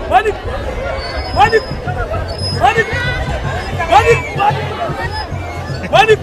Malik! Malik! Malik! Malik! Malik!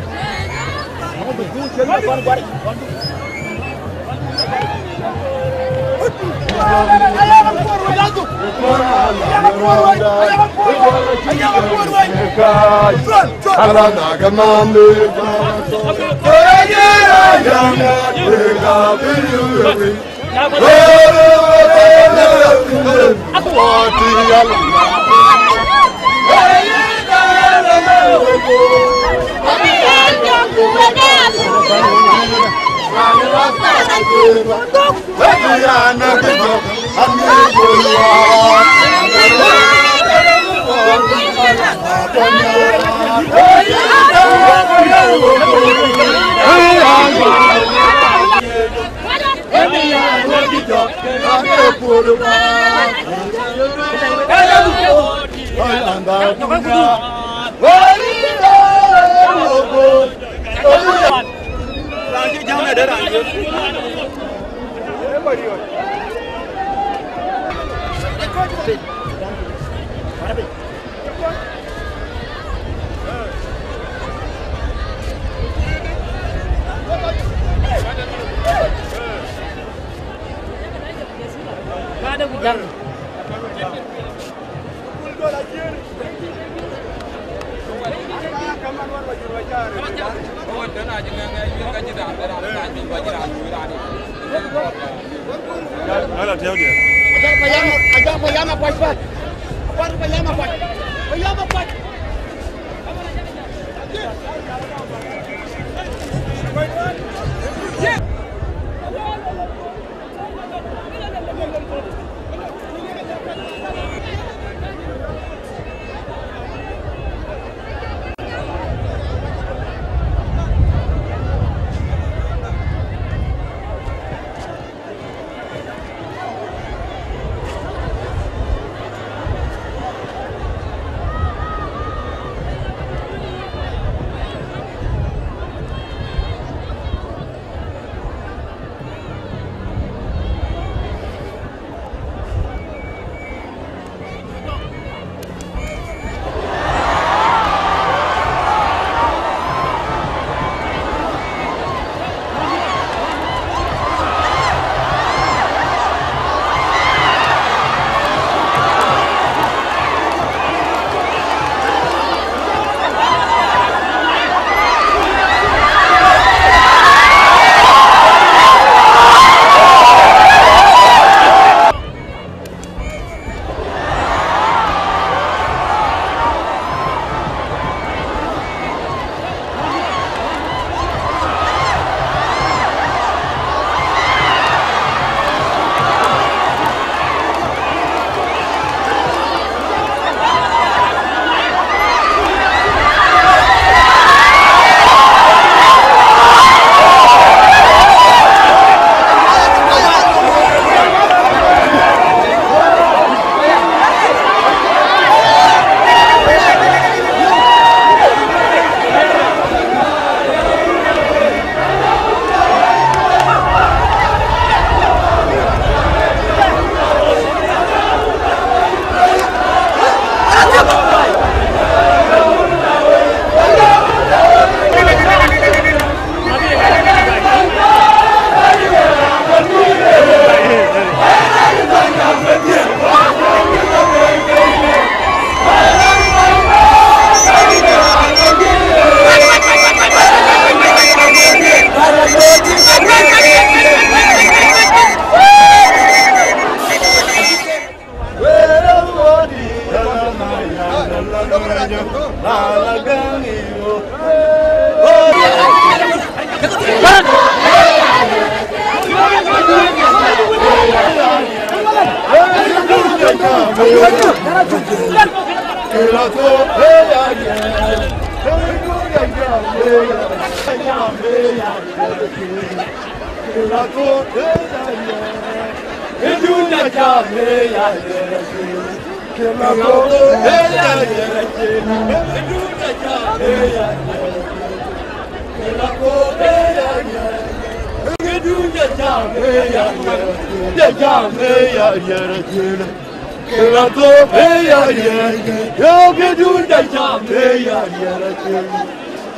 Kelato peyariye, yok edunda jam peyariye rakı.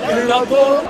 Kelato.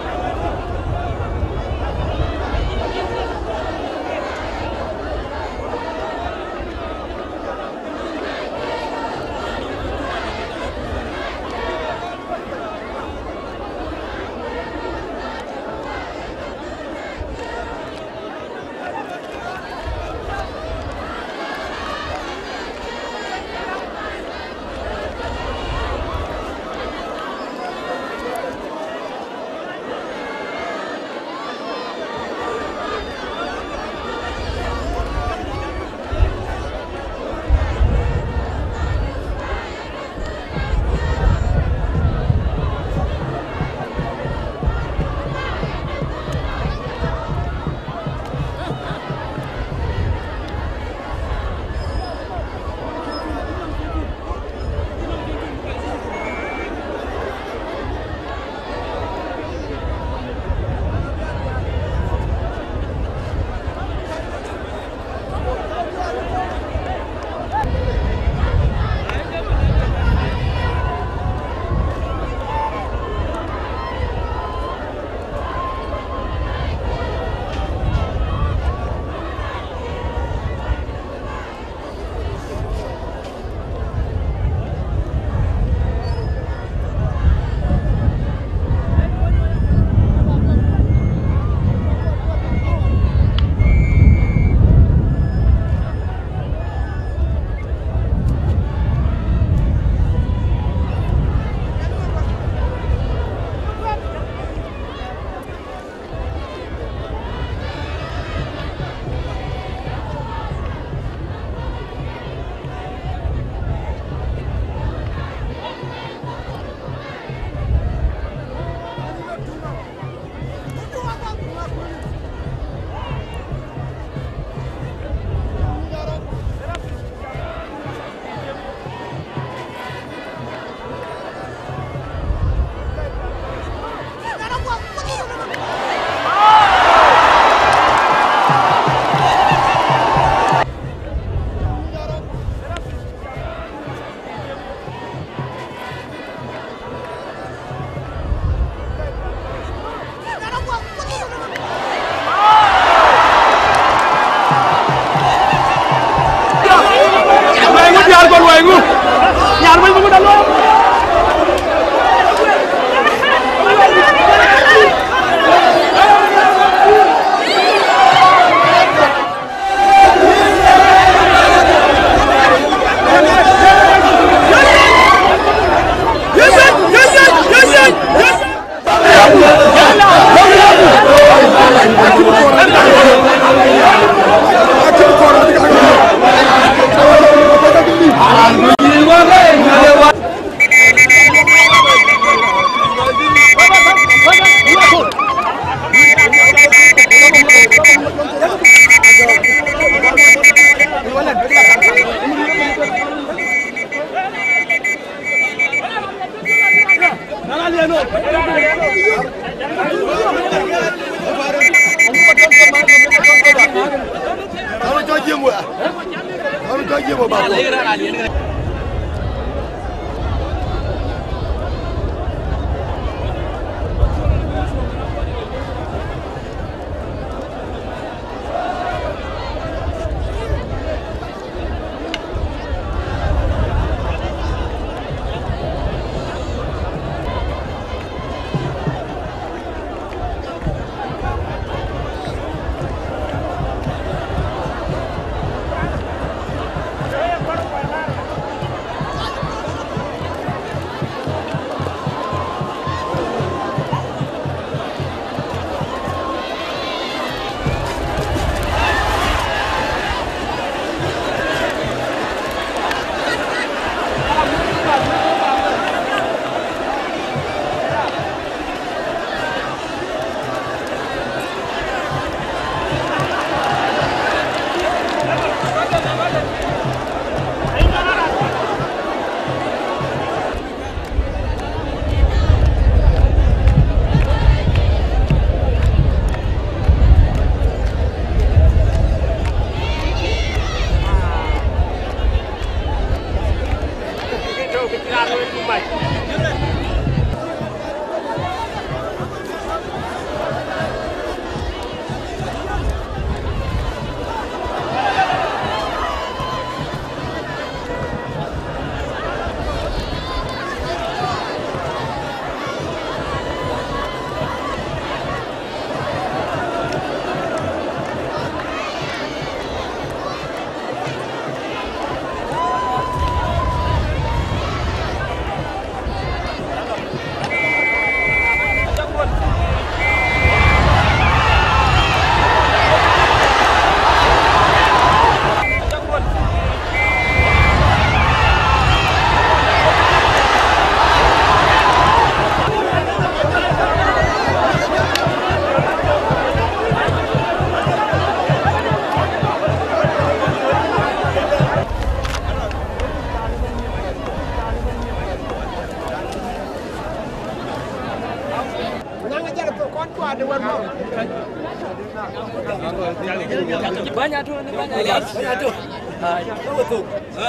Banyak tu.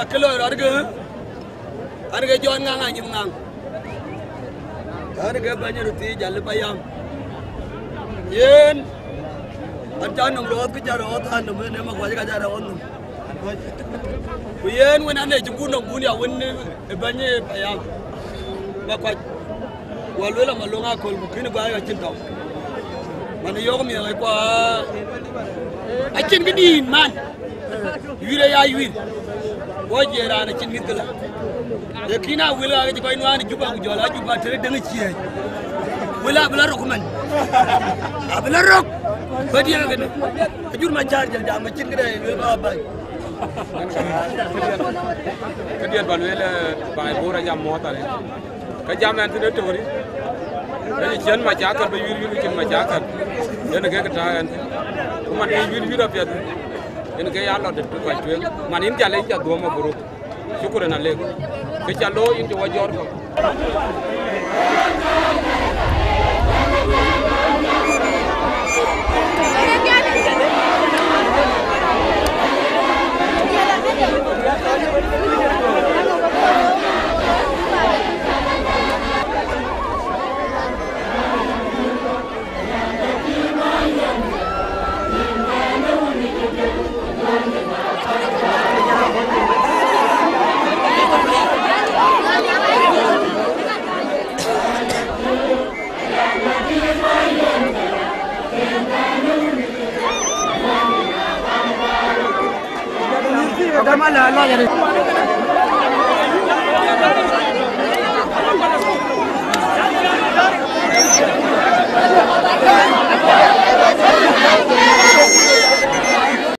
Kalau harga jual ngang aja ngang. Harga banyak roti jalan bayam. Yen, acan nomor ke cara otan nomor ni mak wajib cara otan. Yen, wen ane jemput nombor ya wen banyak bayam. Mak wajib. Walau lah malunga kol mungkin gaya cinta. Mana yo kami lagi kuah. Acin kedin man. Yura ya yur. Wajib rana acin mitla. Yakina wila aja kau inuan juga jual aja juga terus dengan cia. Wila belarok man. Belarok. Badi yang kena. Ajur macar jadi macin kena wila apa. Kedian baluela bagai bora jam motor ni. Kejam nanti dia tuh. Jadi cian macakan, bayur cian macakan. Jadi kayak ketahuan. Cuma bayur apa ya? Jadi kayak Allah itu kacuan. Manin jalan aja dua mau buruk. Syukur dan alek. Kecalo itu wajar kok.